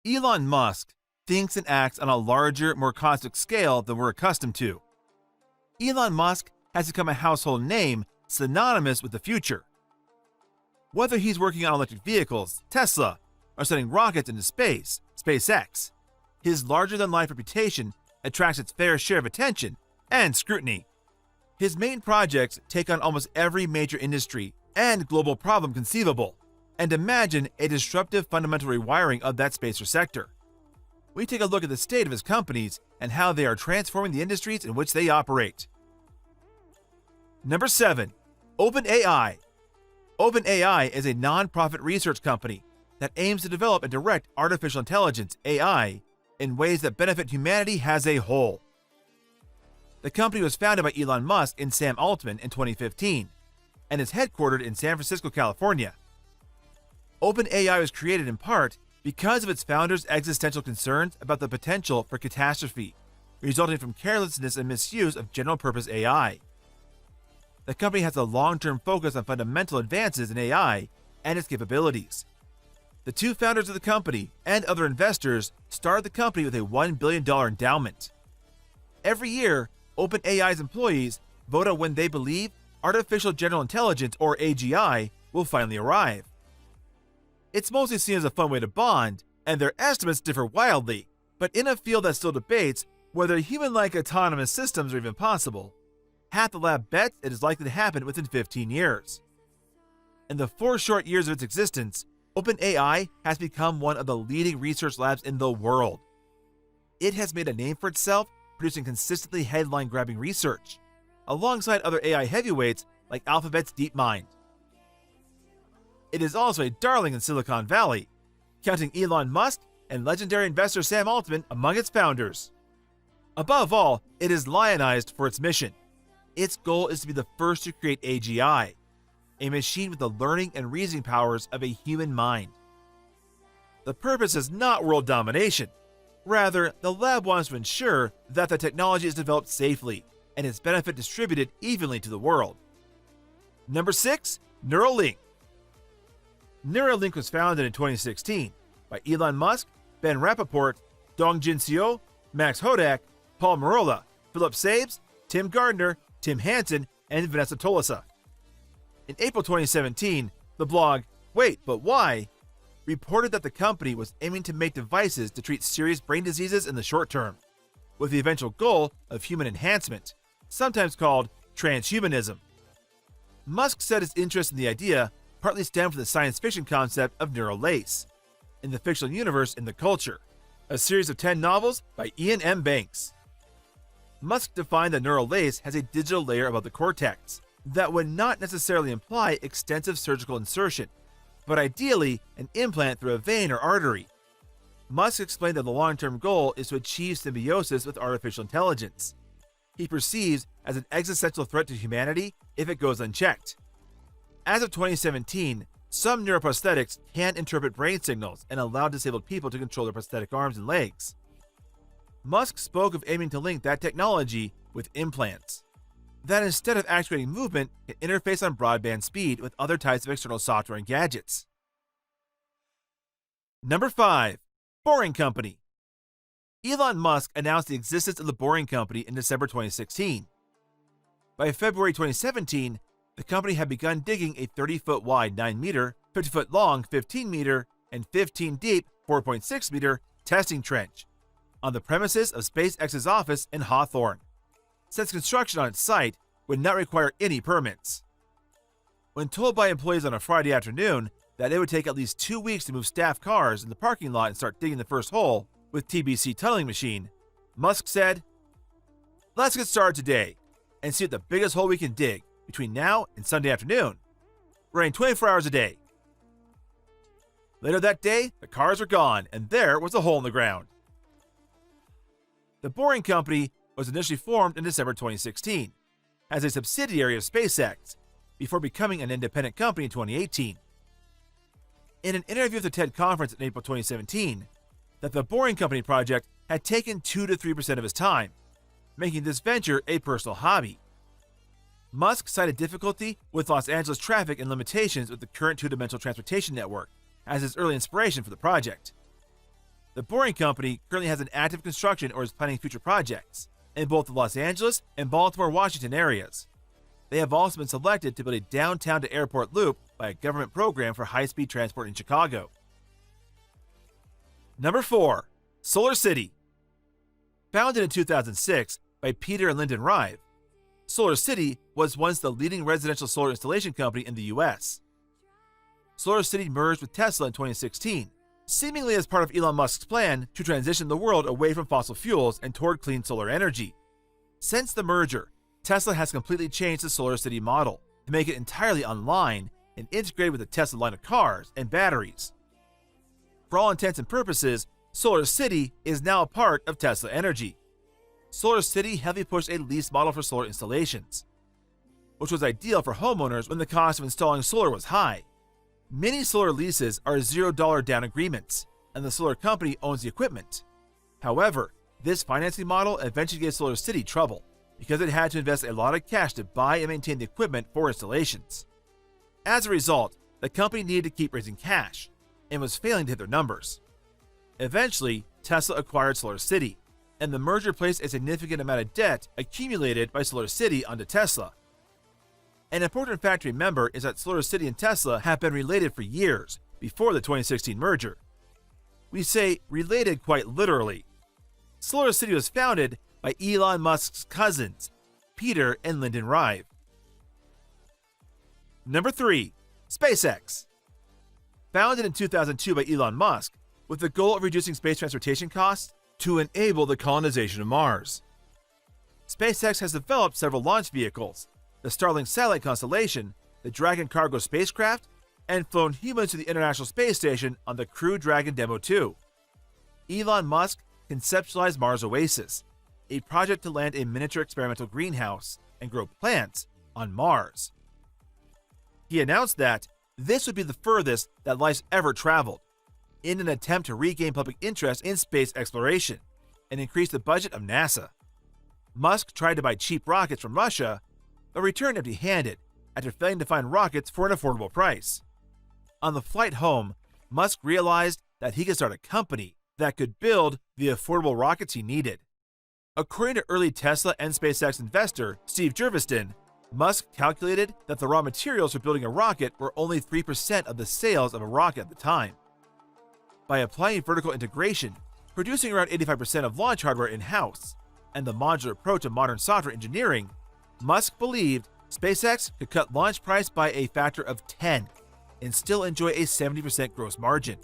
Elon Musk thinks and acts on a larger, more cosmic scale than we're accustomed to. Elon Musk has become a household name synonymous with the future. Whether he's working on electric vehicles, Tesla, or sending rockets into space, SpaceX, his larger-than-life reputation attracts its fair share of attention and scrutiny. His main projects take on almost every major industry and global problem conceivable, and imagine a disruptive fundamental rewiring of that spacer sector. We take a look at the state of his companies and how they are transforming the industries in which they operate. Number 7. OpenAI. OpenAI is a non-profit research company that aims to develop and direct artificial intelligence, AI, in ways that benefit humanity as a whole. The company was founded by Elon Musk and Sam Altman in 2015 and is headquartered in San Francisco, California. OpenAI was created in part because of its founders' existential concerns about the potential for catastrophe resulting from carelessness and misuse of general-purpose AI. The company has a long-term focus on fundamental advances in AI and its capabilities. The two founders of the company and other investors started the company with a $1 billion endowment. Every year, OpenAI's employees vote on when they believe artificial general intelligence, or AGI, will finally arrive. It's mostly seen as a fun way to bond, and their estimates differ wildly, but in a field that still debates whether human-like autonomous systems are even possible, half the lab bets it is likely to happen within 15 years. In the 4 short years of its existence, OpenAI has become one of the leading research labs in the world. It has made a name for itself producing consistently headline-grabbing research, alongside other AI heavyweights like Alphabet's DeepMind. It is also a darling in Silicon Valley, counting Elon Musk and legendary investor Sam Altman among its founders. Above all, it is lionized for its mission. Its goal is to be the first to create AGI, a machine with the learning and reasoning powers of a human mind. The purpose is not world domination. Rather, the lab wants to ensure that the technology is developed safely and its benefit distributed evenly to the world. Number 6. Neuralink. Neuralink was founded in 2016 by Elon Musk, Ben Rappaport, Dongjin Seo, Max Hodak, Paul Merola, Philip Sabes, Tim Gardner, Tim Hansen, and Vanessa Tolasa. In April 2017, the blog Wait, But Why? Reported that the company was aiming to make devices to treat serious brain diseases in the short term, with the eventual goal of human enhancement, sometimes called transhumanism. Musk said his interest in the idea partly stemmed from the science fiction concept of neural lace, in the fictional universe In the Culture, a series of 10 novels by Ian M. Banks. Musk defined that neural lace has a digital layer above the cortex that would not necessarily imply extensive surgical insertion, but ideally an implant through a vein or artery. Musk explained that the long-term goal is to achieve symbiosis with artificial intelligence. He perceives as an existential threat to humanity if it goes unchecked. As of 2017, some neuroprosthetics can interpret brain signals and allow disabled people to control their prosthetic arms and legs. Musk spoke of aiming to link that technology with implants, that instead of actuating movement, can interface on broadband speed with other types of external software and gadgets. Number 5. Boring Company. Elon Musk announced the existence of the Boring Company in December 2016. By February 2017, the company had begun digging a 30-foot wide 9-meter, 50-foot long 15-meter, and 15-deep 4.6-meter testing trench on the premises of SpaceX's office in Hawthorne, since construction on its site would not require any permits. When told by employees on a Friday afternoon that it would take at least 2 weeks to move staff cars in the parking lot and start digging the first hole with TBC tunneling machine, Musk said, "Let's get started today and see what the biggest hole we can dig between now and Sunday afternoon, running 24 hours a day." Later that day, the cars were gone and there was a hole in the ground. The Boring Company was initially formed in December 2016 as a subsidiary of SpaceX before becoming an independent company in 2018. In an interview with the TED conference in April 2017, that the Boring Company project had taken 2 to 3% of his time, making this venture a personal hobby. Musk cited difficulty with Los Angeles traffic and limitations with the current two-dimensional transportation network as his early inspiration for the project. The Boring Company currently has an active construction or is planning future projects in both the Los Angeles and Baltimore, Washington areas. They have also been selected to build a downtown-to-airport loop by a government program for high-speed transport in Chicago. Number 4. Solar City. Founded in 2006 by Peter and Lyndon Rive, Solar City was once the leading residential solar installation company in the US. Solar City merged with Tesla in 2016, seemingly as part of Elon Musk's plan to transition the world away from fossil fuels and toward clean solar energy. Since the merger, Tesla has completely changed the Solar City model to make it entirely online and integrated with the Tesla line of cars and batteries. For all intents and purposes, Solar City is now a part of Tesla Energy. Solar City heavily pushed a lease model for solar installations, which was ideal for homeowners when the cost of installing solar was high. Many solar leases are $0 down agreements, and the solar company owns the equipment. However, this financing model eventually gave Solar City trouble because it had to invest a lot of cash to buy and maintain the equipment for installations. As a result, the company needed to keep raising cash and was failing to hit their numbers. Eventually, Tesla acquired Solar City, and the merger placed a significant amount of debt accumulated by Solar City onto Tesla. An important fact to remember is that Solar City and Tesla have been related for years before the 2016 merger. We say related quite literally. Solar City was founded by Elon Musk's cousins, Peter and Lyndon Rive. Number 3. SpaceX. Founded in 2002 by Elon Musk with the goal of reducing space transportation costs to enable the colonization of Mars. SpaceX has developed several launch vehicles, the Starlink satellite constellation, the Dragon cargo spacecraft, and flown humans to the International Space Station on the Crew Dragon Demo 2. Elon Musk conceptualized Mars Oasis, a project to land a miniature experimental greenhouse and grow plants on Mars. He announced that this would be the furthest that life's ever traveled, in an attempt to regain public interest in space exploration and increase the budget of NASA. Musk tried to buy cheap rockets from Russia, but returned empty-handed after failing to find rockets for an affordable price. On the flight home, Musk realized that he could start a company that could build the affordable rockets he needed. According to early Tesla and SpaceX investor Steve Jurvetson, Musk calculated that the raw materials for building a rocket were only 3% of the sales of a rocket at the time. By applying vertical integration, producing around 85% of launch hardware in-house, and the modular approach of modern software engineering, Musk believed SpaceX could cut launch price by a factor of 10 and still enjoy a 70% gross margin.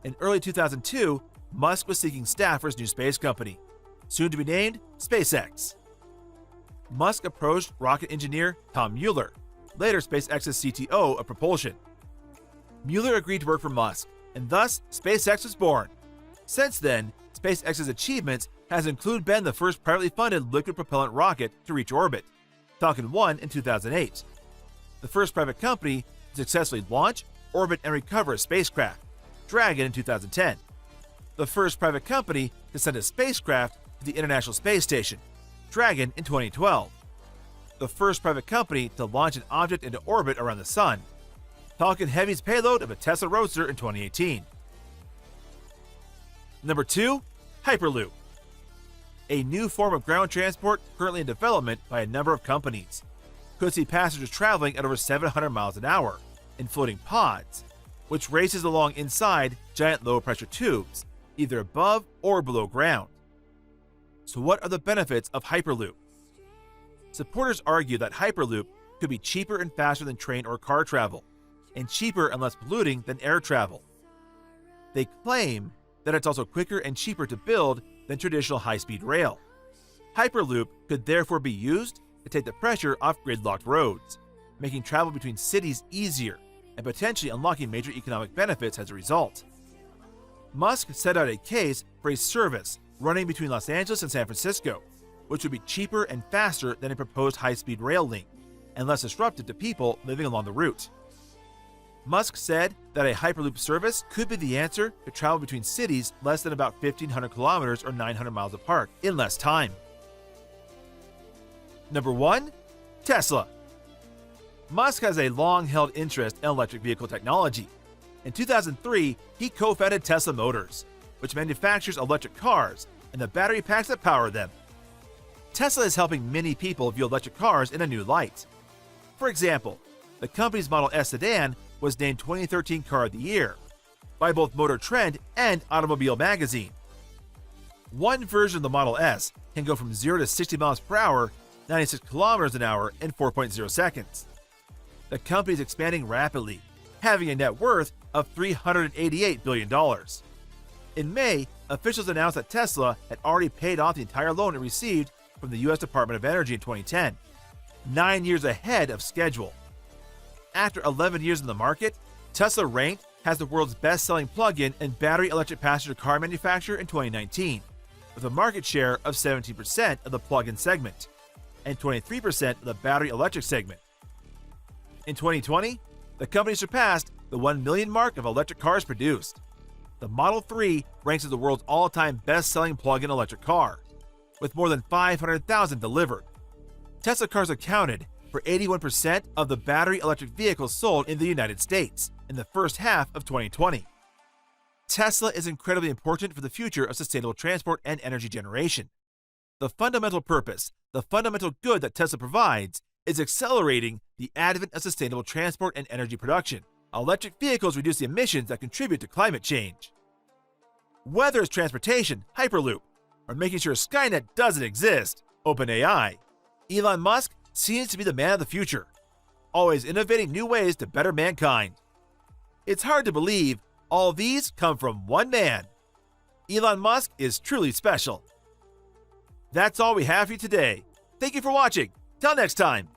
In early 2002, Musk was seeking staff for his new space company, soon to be named SpaceX. Musk approached rocket engineer Tom Mueller, later SpaceX's CTO of propulsion. Mueller agreed to work for Musk, and thus SpaceX was born. Since then, SpaceX's achievements has included been the first privately funded liquid propellant rocket to reach orbit, Falcon 1 in 2008, the first private company to successfully launch, orbit, and recover a spacecraft, Dragon in 2010, the first private company to send a spacecraft to the International Space Station, Dragon in 2012, the first private company to launch an object into orbit around the Sun, Falcon Heavy's payload of a Tesla Roadster in 2018. Number 2. Hyperloop. A new form of ground transport currently in development by a number of companies, could see passengers traveling at over 700 miles an hour in floating pods, which races along inside giant low-pressure tubes, either above or below ground. So what are the benefits of Hyperloop? Supporters argue that Hyperloop could be cheaper and faster than train or car travel, and cheaper and less polluting than air travel. They claim that it's also quicker and cheaper to build than traditional high-speed rail. Hyperloop could therefore be used to take the pressure off gridlocked roads, making travel between cities easier and potentially unlocking major economic benefits as a result. Musk set out a case for a service running between Los Angeles and San Francisco, which would be cheaper and faster than a proposed high-speed rail link and less disruptive to people living along the route. Musk said that a Hyperloop service could be the answer to travel between cities less than about 1,500 kilometers or 900 miles apart in less time. Number 1. Tesla. Musk has a long-held interest in electric vehicle technology. In 2003, he co-founded Tesla Motors, which manufactures electric cars and the battery packs that power them. Tesla is helping many people view electric cars in a new light. For example, the company's Model S sedan was named 2013 Car of the Year by both Motor Trend and Automobile Magazine. One version of the Model S can go from 0 to 60 miles per hour, 96 kilometers an hour in 4.0 seconds. The company is expanding rapidly, having a net worth of $388 billion. In May, officials announced that Tesla had already paid off the entire loan it received from the U.S. Department of Energy in 2010, 9 years ahead of schedule. After 11 years in the market, Tesla ranked as the world's best-selling plug-in and battery electric passenger car manufacturer in 2019, with a market share of 17% of the plug-in segment and 23% of the battery electric segment. In 2020, the company surpassed the 1 million mark of electric cars produced. The Model 3 ranks as the world's all-time best-selling plug-in electric car, with more than 500,000 delivered. Tesla cars accounted for 81% of the battery electric vehicles sold in the United States in the first half of 2020. Tesla is incredibly important for the future of sustainable transport and energy generation. The fundamental purpose, the fundamental good that Tesla provides, is accelerating the advent of sustainable transport and energy production. Electric vehicles reduce the emissions that contribute to climate change. Whether it's transportation, Hyperloop, or making sure Skynet doesn't exist, OpenAI, Elon Musk seems to be the man of the future, always innovating new ways to better mankind. It's hard to believe all these come from one man. Elon Musk is truly special. That's all we have for you today. Thank you for watching. Till next time.